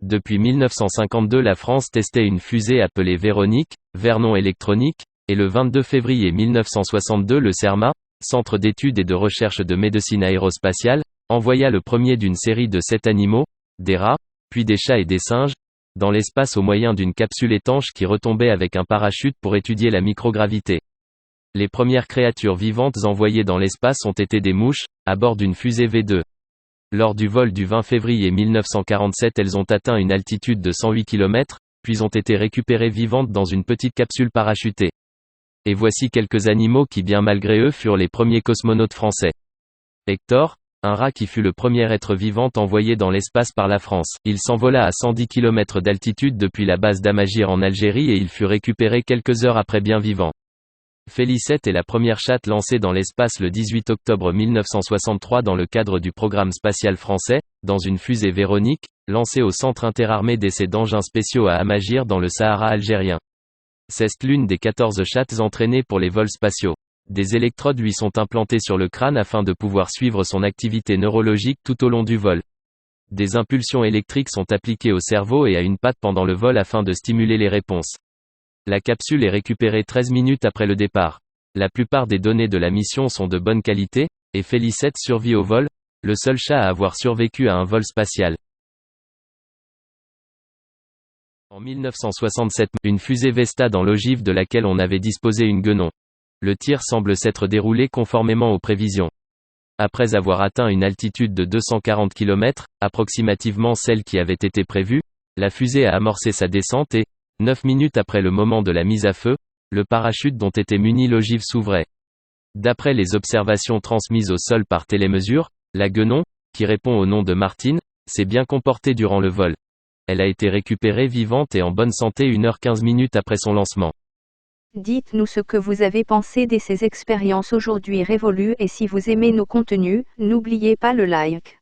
Depuis 1952 la France testait une fusée appelée Véronique, Vernon électronique, et le 22 février 1962 le CERMA, Centre d'études et de recherche de médecine aérospatiale, envoya le premier d'une série de 7 animaux, des rats, puis des chats et des singes, dans l'espace au moyen d'une capsule étanche qui retombait avec un parachute pour étudier la microgravité. Les premières créatures vivantes envoyées dans l'espace ont été des mouches, à bord d'une fusée V2. Lors du vol du 20 février 1947 elles ont atteint une altitude de 108 km, puis ont été récupérées vivantes dans une petite capsule parachutée. Et voici quelques animaux qui bien malgré eux furent les premiers cosmonautes français. Hector, un rat qui fut le premier être vivant envoyé dans l'espace par la France. Il s'envola à 110 km d'altitude depuis la base d'Amagir en Algérie et il fut récupéré quelques heures après bien vivant. Félicette est la première chatte lancée dans l'espace le 18 octobre 1963 dans le cadre du programme spatial français, dans une fusée Véronique, lancée au Centre interarmé d'essais d'engins spéciaux à Amagir dans le Sahara algérien. C'est l'une des 14 chattes entraînées pour les vols spatiaux. Des électrodes lui sont implantées sur le crâne afin de pouvoir suivre son activité neurologique tout au long du vol. Des impulsions électriques sont appliquées au cerveau et à une patte pendant le vol afin de stimuler les réponses. La capsule est récupérée 13 minutes après le départ. La plupart des données de la mission sont de bonne qualité, et Félicette survit au vol, le seul chat à avoir survécu à un vol spatial. En 1967, une fusée Vesta dans l'ogive de laquelle on avait disposé une guenon. Le tir semble s'être déroulé conformément aux prévisions. Après avoir atteint une altitude de 240 km, approximativement celle qui avait été prévue, la fusée a amorcé sa descente et, 9 minutes après le moment de la mise à feu, le parachute dont était munie l'ogive s'ouvrait. D'après les observations transmises au sol par télémesure, la guenon, qui répond au nom de Martine, s'est bien comportée durant le vol. Elle a été récupérée vivante et en bonne santé 1h15 après son lancement. Dites-nous ce que vous avez pensé de ces expériences aujourd'hui révolues et si vous aimez nos contenus, n'oubliez pas le like.